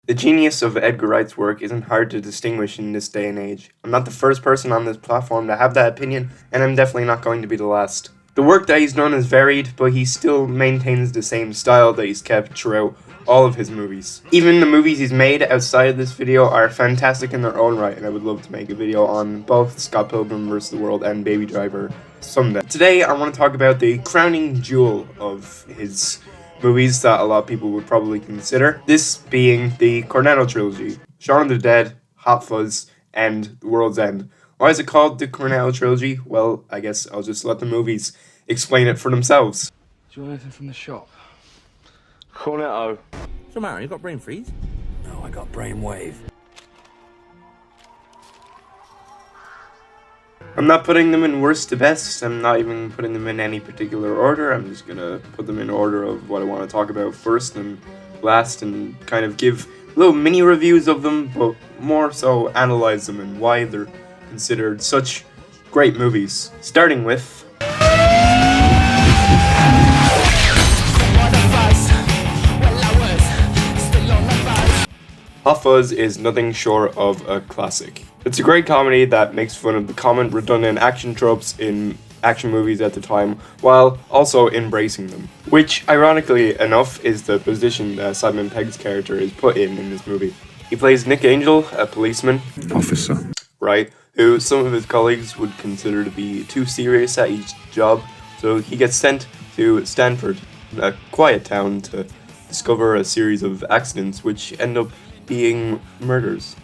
The genius of Edgar Wright's work isn't hard to distinguish in this day and age. I'm not the first person on this platform to have that opinion, and I'm definitely not going to be the last. The work that he's done is varied, but he still maintains the same style that he's kept throughout all of his movies. Even the movies he's made outside of this video are fantastic in their own right, and I would love to make a video on both Scott Pilgrim vs. the World and Baby Driver someday. Today I want to talk about the crowning jewel of his movies that a lot of people would probably consider. This being the Cornetto Trilogy, Shaun of the Dead, Hot Fuzz, and The World's End. Why is it called the Cornetto Trilogy? Well, I guess I'll just let the movies explain it for themselves. Do you want anything from the shop? Cornetto. So, Moran, you got brain freeze? No, I got brainwave. I'm not putting them in worst to best. I'm not even putting them in any particular order. I'm just gonna put them in order of what I want to talk about first and last, and kind of give little mini reviews of them, but more so analyze them and why they're considered such great movies. Starting with Hot Fuzz is nothing short of a classic. It's a great comedy that makes fun of the common redundant action tropes in action movies at the time, while also embracing them. Which, ironically enough, is the position that Simon Pegg's character is put in this movie. He plays Nick Angel, a policeman, Officer. right, who some of his colleagues would consider to be too serious at each job, so he gets sent to Stanford, a quiet town, to discover a series of accidents which end up being murders.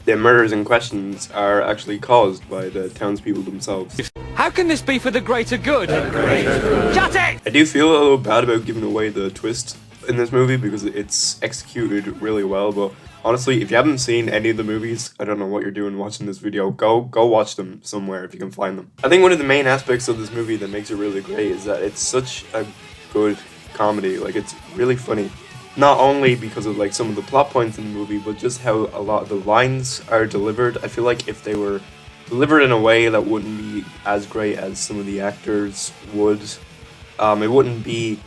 The murders in questions are actually caused by the townspeople themselves. How can this be for the greater good? Shut it! I do feel a little bad about giving away the twist in this movie because it's executed really well, but honestly, if you haven't seen any of the movies, I don't know what you're doing watching this video. Go watch them somewhere if you can find them. I think one of the main aspects of this movie that makes it really great is that it's such a good comedy. Like, it's really funny. Not only because of like some of the plot points in the movie, but just how a lot of the lines are delivered. I feel like if they were delivered in a way that wouldn't be as great as some of the actors would, it wouldn't be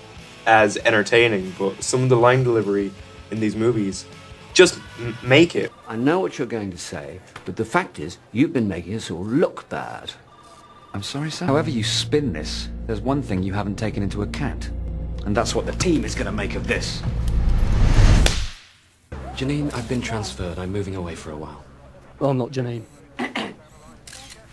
as entertaining, but some of the line delivery in these movies just make it. I know what you're going to say, but the fact is, you've been making us all look bad. I'm sorry, sir. However you spin this, there's one thing you haven't taken into account. And that's what the team is going to make of this. Janine, I've been transferred. I'm moving away for a while. Well, I'm not Janine.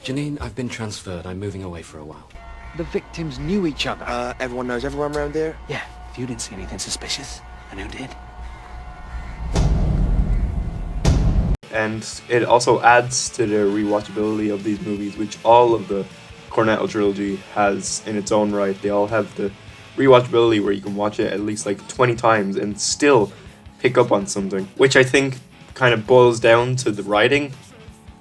Janine, I've been transferred. I'm moving away for a while. The victims knew each other. Everyone knows everyone around here? Yeah, if you didn't see anything suspicious, and who did? And it also adds to the rewatchability of these movies, which all of the Cornetto Trilogy has in its own right. They all have the rewatchability where you can watch it at least like 20 times and still pick up on something, which I think kind of boils down to the writing.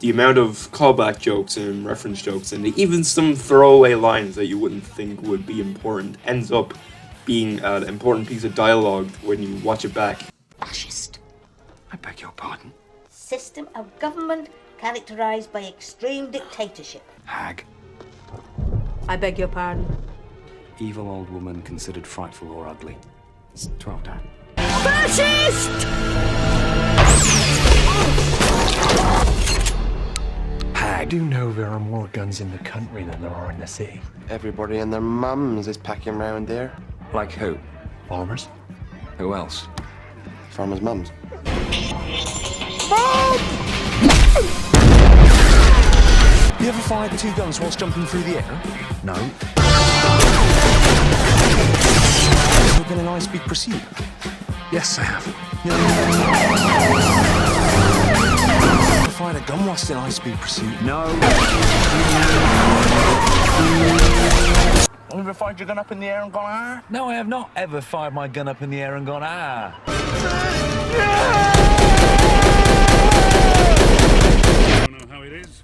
The amount of callback jokes and reference jokes and even some throwaway lines that you wouldn't think would be important ends up being an important piece of dialogue when you watch it back. Fascist. I beg your pardon. System of government characterized by extreme dictatorship. Hag. I beg your pardon. Evil old woman considered frightful or ugly. It's 12 down. Fascist! I do know there are more guns in the country than there are in the city. Everybody and their mums is packing around there. Like who? Farmers? Who else? Farmers' mums. You ever fired 2 guns whilst jumping through the air? No. Have you been in high-speed pursuit? Yes, I have. You fired a gun whilst in high-speed pursuit? No. You ever fired your gun up in the air and gone, ah? No, I have not ever fired my gun up in the air and gone, ah. You know how it is?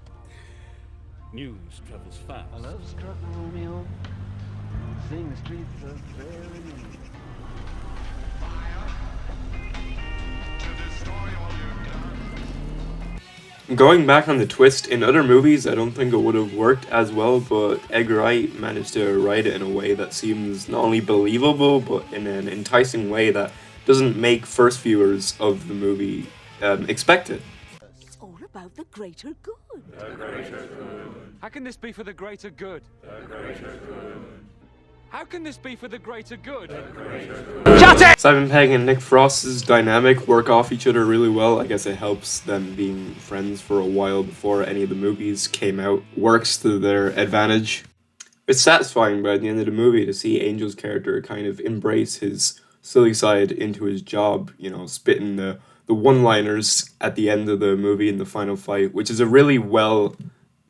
News travels fast. I love struck Romeo. Sing the streets of Fairly. Going back on the twist, in other movies I don't think it would have worked as well, but Edgar Wright managed to write it in a way that seems not only believable, but in an enticing way that doesn't make first viewers of the movie expect it. It's all about the greater good. How can this be for the greater good? How can this be for the greater good? Simon Pegg and Nick Frost's dynamic work off each other really well. I guess it helps them being friends for a while before any of the movies came out. Works to their advantage. It's satisfying by the end of the movie to see Angel's character kind of embrace his silly side into his job, you know, spitting the one-liners at the end of the movie in the final fight, which is a really well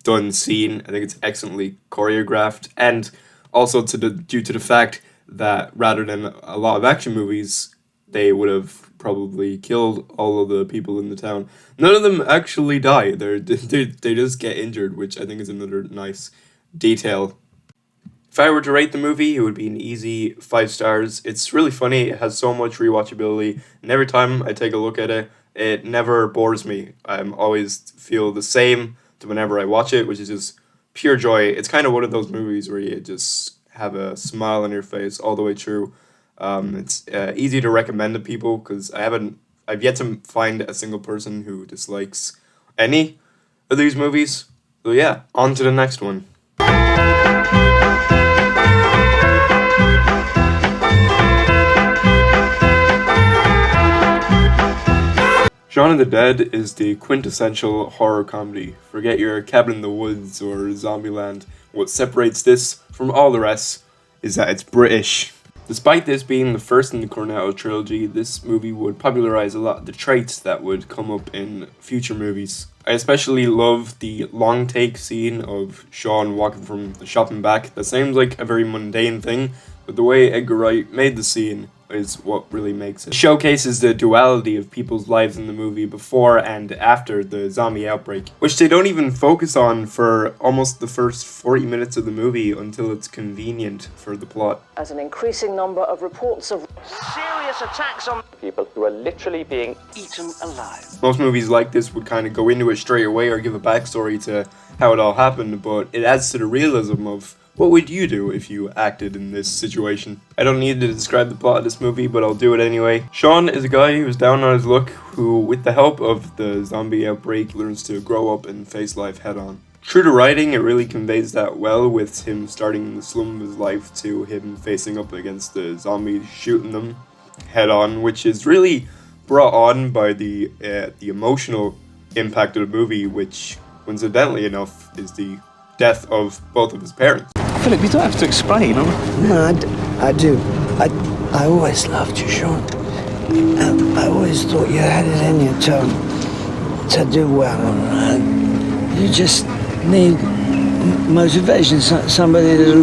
done scene. I think it's excellently choreographed, and also due to the fact that rather than a lot of action movies, they would have probably killed all of the people in the town. None of them actually die. They just get injured, which I think is another nice detail. If I were to rate the movie, it would be an easy 5 stars. It's really funny, it has so much rewatchability, and every time I take a look at it, it never bores me. I always feel the same to whenever I watch it, which is just pure joy. It's kind of one of those movies where you just have a smile on your face all the way through. It's easy to recommend to people because I've yet to find a single person who dislikes any of these movies. So yeah, on to the next one. Shaun of the Dead is the quintessential horror comedy. Forget your Cabin in the Woods or Zombieland. What separates this from all the rest is that it's British. Despite this being the first in the Cornetto Trilogy, this movie would popularize a lot of the traits that would come up in future movies. I especially love the long take scene of Shaun walking from the shop and back. That seems like a very mundane thing, but the way Edgar Wright made the scene is what really makes it. It showcases the duality of people's lives in the movie before and after the zombie outbreak, which they don't even focus on for almost the first 40 minutes of the movie until it's convenient for the plot. As an increasing number of reports of serious attacks on people who are literally being eaten alive. Most movies like this would kind of go into it straight away or give a backstory to how it all happened, but it adds to the realism of what would you do if you acted in this situation? I don't need to describe the plot of this movie, but I'll do it anyway. Shaun is a guy who's down on his luck who, with the help of the zombie outbreak, learns to grow up and face life head on. Through the writing, it really conveys that well, with him starting in the slum of his life to him facing up against the zombies, shooting them head on, which is really brought on by the emotional impact of the movie, which, coincidentally enough, is the death of both of his parents. Philip, you don't have to explain. No, I do. I always loved you, Shaun. I always thought you had it in you to do well. And you just need motivation, somebody to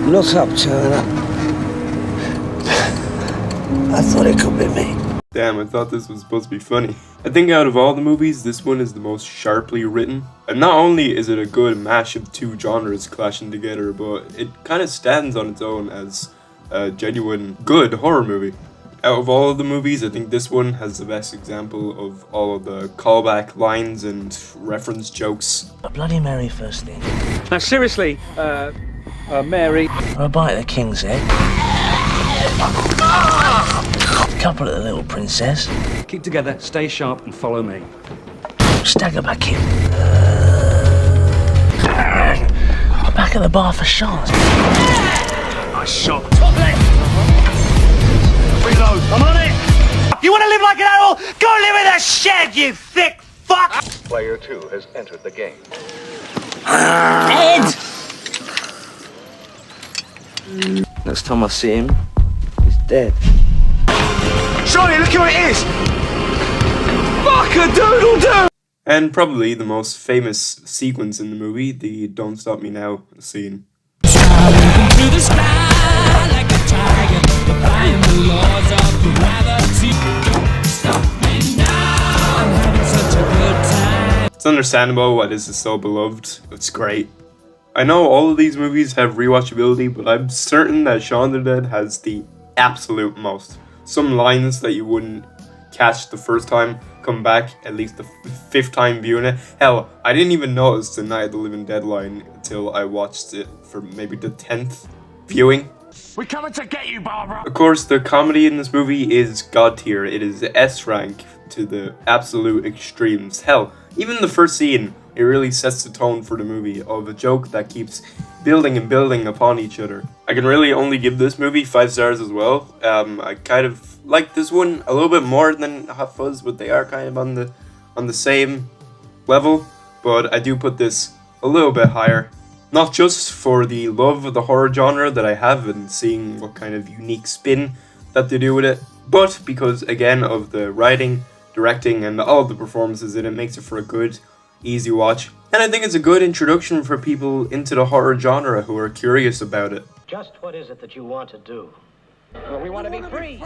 look up to. And I thought it could be me. Damn, I thought this was supposed to be funny. I think out of all the movies, this one is the most sharply written. And not only is it a good mash of two genres clashing together, but it kind of stands on its own as a genuine good horror movie. Out of all of the movies, I think this one has the best example of all of the callback lines and reference jokes. A Bloody Mary first thing. Now seriously, Mary. Or a bite of the king's egg. Couple of the little princess. Keep together, stay sharp, and follow me. Stagger back in. Back at the bar for Shaun. Nice shot. Reload. I'm on it. You want to live like an animal? Go live in a shed, you thick fuck! Player 2 has entered the game. Ed! Next time I see him, he's dead. Johnny, look who it is! Fuck-a-doodle-doo! And probably the most famous sequence in the movie, the Don't Stop Me Now scene. It's understandable why this is so beloved. It's great. I know all of these movies have rewatchability, but I'm certain that Shaun of the Dead has the absolute most. Some lines that you wouldn't catch the first time come back at least the fifth time viewing it. Hell, I didn't even notice the Night of the Living Dead line until I watched it for maybe the 10th viewing. We're coming to get you, Barbara! Of course, the comedy in this movie is god tier. It is S rank to the absolute extremes. Hell, even the first scene, it really sets the tone for the movie of a joke that keeps building and building upon each other. I can really only give this movie 5 stars as well. I kind of like this one a little bit more than Hot Fuzz, but they are kind of on the same level. But I do put this a little bit higher. Not just for the love of the horror genre that I have and seeing what kind of unique spin that they do with it, but because, again, of the writing, directing, and all of the performances in it makes it for a good, easy watch. And I think it's a good introduction for people into the horror genre who are curious about it. Just what is it that you want to do? Well, we want to be free.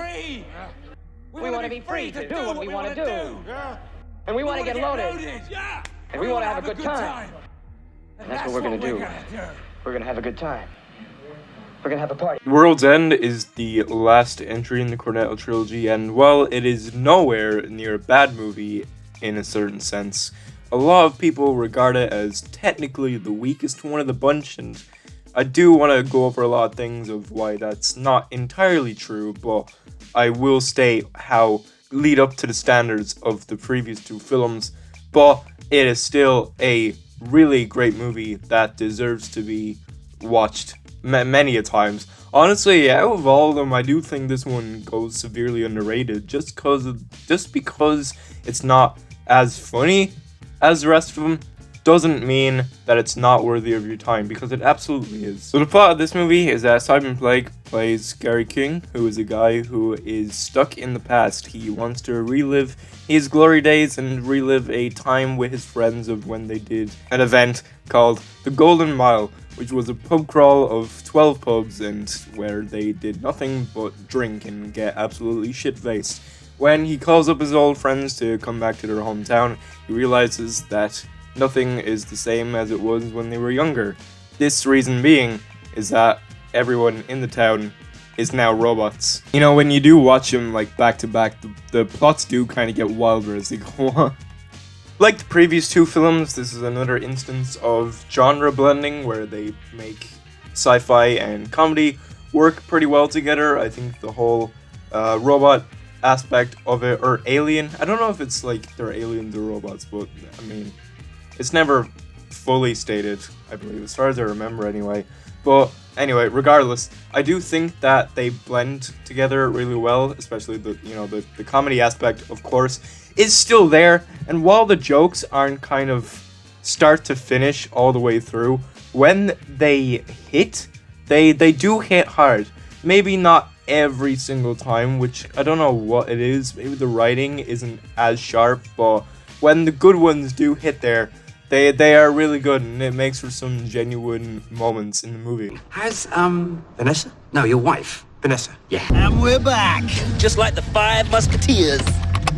We want to be free to do what we want to do. And we want to get loaded. And we want to have a good time. And that's what we're going to do. We're going to have a good time. We're going to have a party. World's End is the last entry in the Cornetto Trilogy, and while it is nowhere near a bad movie in a certain sense, a lot of people regard it as technically the weakest one of the bunch, and I do want to go over a lot of things of why that's not entirely true, but I will state how lead up to the standards of the previous 2 films, but it is still a really great movie that deserves to be watched many a times. Honestly, out of all of them, I do think this one goes severely underrated just because it's not as funny as the rest of them doesn't mean that it's not worthy of your time, because it absolutely is. So the plot of this movie is that Simon Pegg plays Gary King, who is a guy who is stuck in the past. He wants to relive his glory days and relive a time with his friends of when they did an event called the Golden Mile, which was a pub crawl of 12 pubs and where they did nothing but drink and get absolutely shit-faced. When he calls up his old friends to come back to their hometown, he realizes that nothing is the same as it was when they were younger. This reason being is that everyone in the town is now robots. You know, when you do watch them like back to back, the plots do kind of get wilder as they go on. Like the previous 2 films, this is another instance of genre blending where they make sci-fi and comedy work pretty well together. I think the whole robot aspect of it, or alien, I don't know if it's like they're aliens or robots, but I mean, it's never fully stated, I believe, as far as I remember anyway. But anyway, regardless, I do think that they blend together really well, especially the comedy aspect, of course, is still there. And while the jokes aren't kind of start to finish all the way through, when they hit, they do hit hard. Maybe not every single time, which I don't know what it is. Maybe the writing isn't as sharp, but when the good ones do hit there, they are really good, and it makes for some genuine moments in the movie. Has, Vanessa? No, your wife. Vanessa. Yeah. And we're back, just like the 5 Musketeers.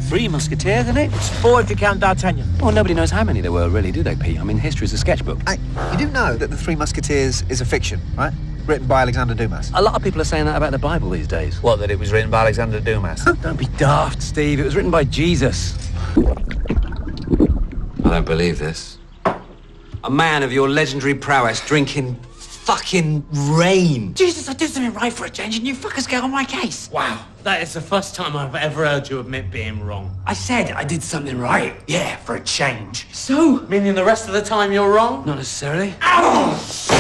3 Musketeers, isn't it? It's 4 if you count D'Artagnan. Well, nobody knows how many there were, really, do they, Pete? I mean, history's a sketchbook. Hey, you do know that the Three Musketeers is a fiction, right? Written by Alexander Dumas. A lot of people are saying that about the Bible these days. What, that it was written by Alexander Dumas? Don't be daft, Steve. It was written by Jesus. I don't believe this. A man of your legendary prowess drinking fucking rain. Jesus, I did something right for a change and you fuckers get on my case. Wow, that is the first time I've ever heard you admit being wrong. I said I did something right. Yeah, for a change. So? Meaning the rest of the time you're wrong? Not necessarily.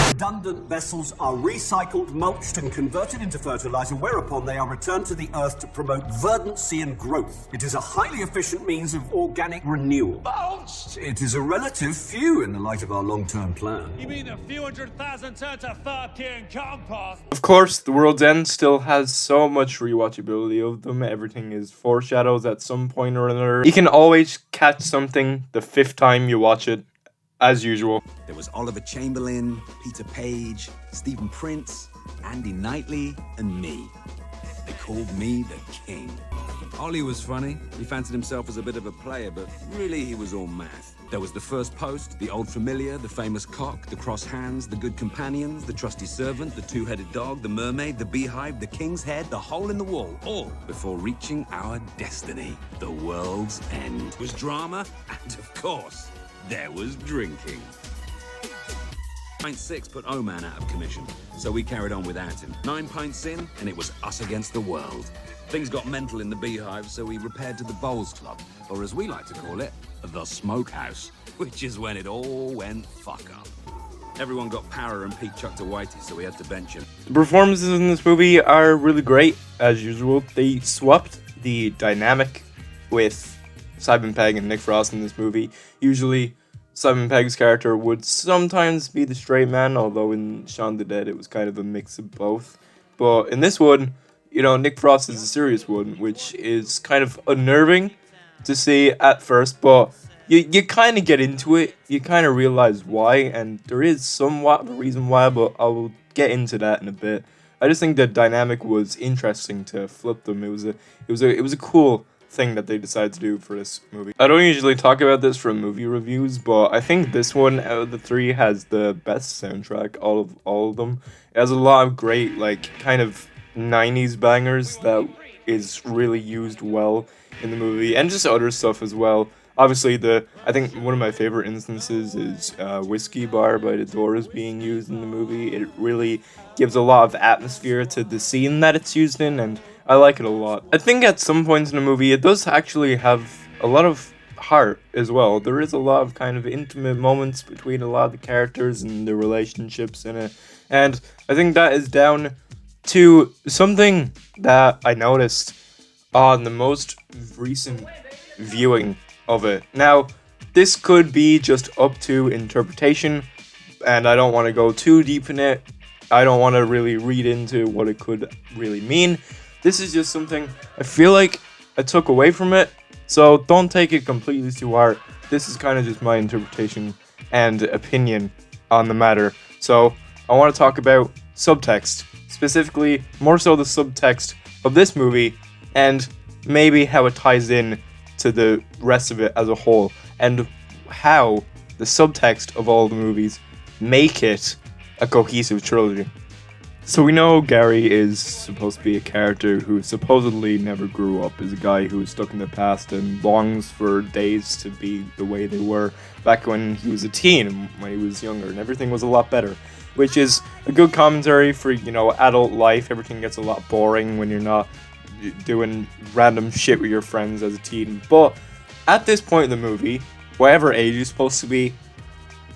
Redundant vessels are recycled, mulched and converted into fertilizer, whereupon they are returned to the earth to promote verdancy and growth. It is a highly efficient means of organic renewal. Mulched? It is a relative few in the light of our long-term plan. You mean a few 100,000 tons of fucking compost? Of course, The World's End still has so much rewatchability of them. Everything is foreshadows at some point or another. You can always catch something the 5th time you watch it, as usual. There was Oliver Chamberlain, Peter Page, Stephen Prince, Andy Knightley, and me. They called me the King. Ollie was funny. He fancied himself as a bit of a player, but really he was all math. There was the first post, the old familiar, the famous cock, the cross hands, the good companions, the trusty servant, the 2-headed dog, the mermaid, the beehive, the king's head, the hole in the wall, all before reaching our destiny, the world's end. There was drama, and of course, there was drinking. Pint 6 put Oman out of commission, so we carried on without him. 9 pints in, and it was us against the world. Things got mental in the beehive, so we repaired to the Bowls Club, or as we like to call it, the Smokehouse, which is when it all went fuck up. Everyone got Power and Pete chucked to Whitey, so we had to bench him. The performances in this movie are really great, as usual. They swapped the dynamic with Simon Pegg and Nick Frost in this movie. Usually, Simon Pegg's character would sometimes be the straight man, although in Shaun the Dead it was kind of a mix of both. But in this one, you know, Nick Frost is the serious one, which is kind of unnerving to see at first, but you kind of get into it, you kind of realize why, and there is somewhat of a reason why, but I will get into that in a bit. I just think the dynamic was interesting to flip them. It was a cool thing that they decided to do for this movie. I don't usually talk about this from movie reviews, but I think this one out of the three has the best soundtrack, all of them. It has a lot of great, like, kind of 90s bangers that is really used well in the movie, and just other stuff as well. Obviously, I think one of my favorite instances is Whiskey Bar by The Doors being used in the movie. It really gives a lot of atmosphere to the scene that it's used in, and I like it a lot. I think at some points in the movie, it does actually have a lot of heart as well. There is a lot of kind of intimate moments between a lot of the characters and the relationships in it, and I think that is down to something that I noticed on the most recent viewing of it. Now, this could be just up to interpretation, and I don't want to go too deep in it. I don't want to really read into what it could really mean. This is just something I feel like I took away from it, so don't take it completely to heart. This is kind of just my interpretation and opinion on the matter. So I want to talk about subtext, specifically more so the subtext of this movie, and maybe how it ties in to the rest of it as a whole, and how the subtext of all the movies make it a cohesive trilogy. So we know Gary is supposed to be a character who supposedly never grew up, is a guy who is stuck in the past and longs for days to be the way they were back when he was a teen and when he was younger, and everything was a lot better, which is a good commentary for, you know, adult life. Everything gets a lot boring when you're not doing random shit with your friends as a teen. But at this point in the movie, whatever age he's supposed to be,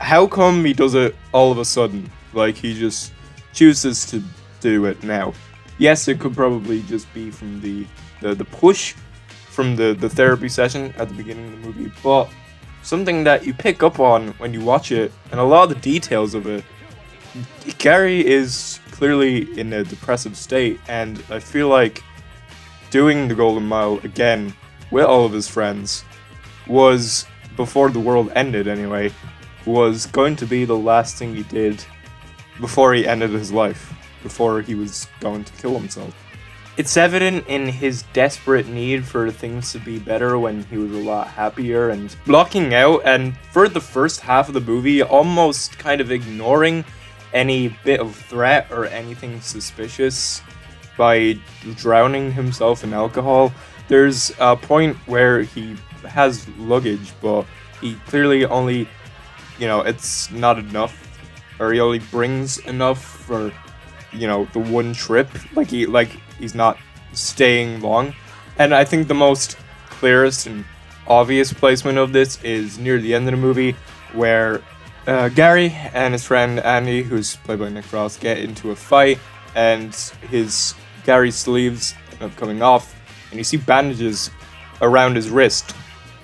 how come he does it all of a sudden? Like, he just chooses to do it now. Yes, it could probably just be from the push from the therapy session at the beginning of the movie, but something that you pick up on when you watch it, and a lot of the details of it, Gary is clearly in a depressive state, and I feel like doing the Golden Mile again with all of his friends was, before the world ended anyway, was going to be the last thing he did before he ended his life, before he was going to kill himself. It's evident in his desperate need for things to be better when he was a lot happier, and blocking out, and for the first half of the movie, almost kind of ignoring any bit of threat or anything suspicious by drowning himself in alcohol. There's a point where he has luggage, but he clearly only, you know, it's not enough, or he only brings enough for, you know, the one trip. Like he's not staying long. And I think the most clearest and obvious placement of this is near the end of the movie, where Gary and his friend Andy, who's played by Nick Frost, get into a fight, and Gary's sleeves end up coming off, and you see bandages around his wrist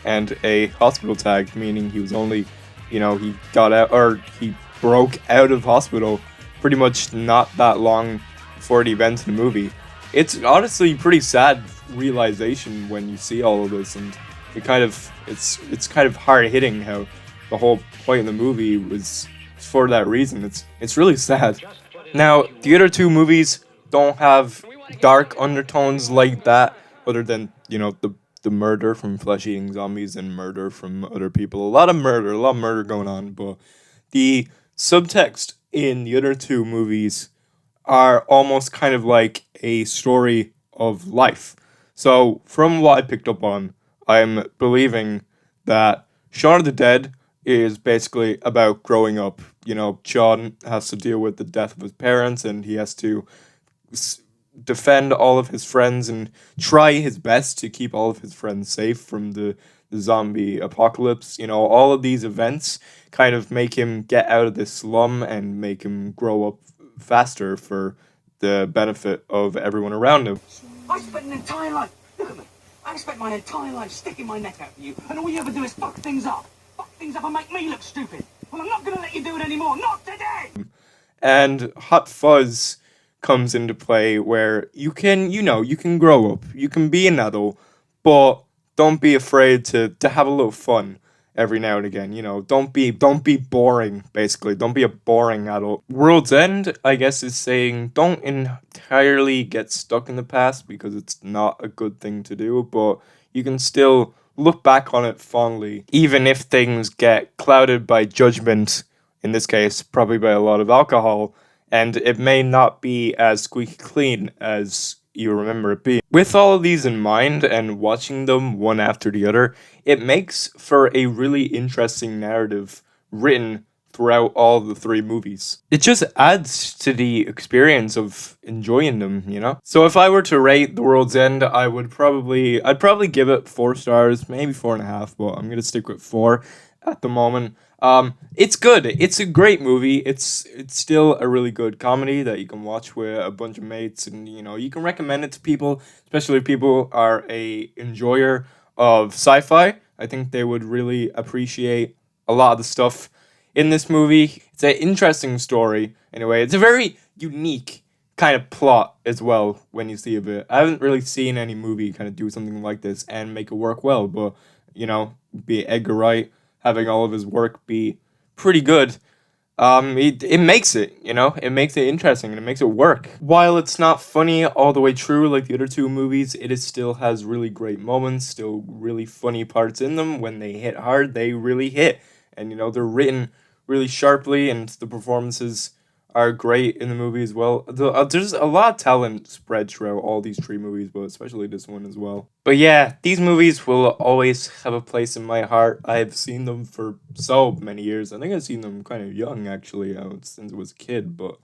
and a hospital tag, meaning he was only, you know, he got out, or he broke out of hospital pretty much not that long before the events of the movie. It's honestly pretty sad realization when you see all of this, and it kind of it's kind of hard hitting how the whole point of the movie was for that reason. It's really sad. Now, the other two movies don't have dark undertones like that, other than, you know, the murder from flesh-eating zombies and murder from other people. A lot of murder going on, but the subtext in the other two movies are almost kind of like a story of life. So, from what I picked up on, I'm believing that Shaun of the Dead is basically about growing up. You know, Shaun has to deal with the death of his parents, and he has to defend all of his friends and try his best to keep all of his friends safe from the zombie apocalypse. You know, all of these events kind of make him get out of this slum and make him grow up faster for the benefit of everyone around him. I spent an entire life, look at me, I spent my entire life sticking my neck out for you, and all you ever do is fuck things up and make me look stupid. Well, I'm not going to let you do it anymore, not today! And Hot Fuzz comes into play where you can grow up, you can be an adult, but don't be afraid to have a little fun every now and again. You know, don't be boring, basically. Don't be a boring adult. World's End, I guess, is saying don't entirely get stuck in the past because it's not a good thing to do, but you can still look back on it fondly, even if things get clouded by judgment, in this case, probably by a lot of alcohol, and it may not be as squeaky clean as you remember it being. With all of these in mind and watching them one after the other, it makes for a really interesting narrative written throughout all the three movies. It just adds to the experience of enjoying them, you know? So if I were to rate The World's End, I'd probably give it 4 stars, maybe 4.5, but I'm gonna stick with 4 at the moment. It's good. It's a great movie. It's still a really good comedy that you can watch with a bunch of mates, and you know, you can recommend it to people, especially if people are a enjoyer of sci-fi. I think they would really appreciate a lot of the stuff in this movie. It's an interesting story anyway. It's a very unique kind of plot as well when you see a bit. I haven't really seen any movie kind of do something like this and make it work well, but you know, be it Edgar Wright having all of his work be pretty good, it makes it, you know, it makes it interesting and it makes it work. While it's not funny all the way through like the other two movies, it still has really great moments, still really funny parts in them. When they hit hard, they really hit, and you know, they're written really sharply, and the performances are great in the movie as well. There's a lot of talent spread throughout all these three movies, but especially this one as well. But yeah, these movies will always have a place in my heart. I've seen them for so many years. I think I've seen them kind of young, actually, since I was a kid. But,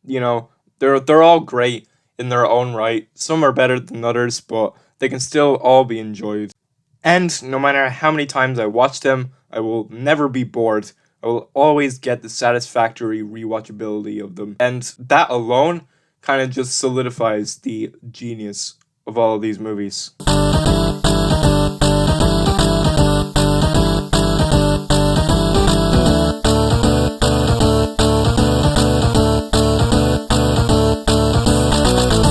you know, they're all great in their own right. Some are better than others, but they can still all be enjoyed. And no matter how many times I watch them, I will never be bored. I will always get the satisfactory rewatchability of them. And that alone kind of just solidifies the genius of all of these movies.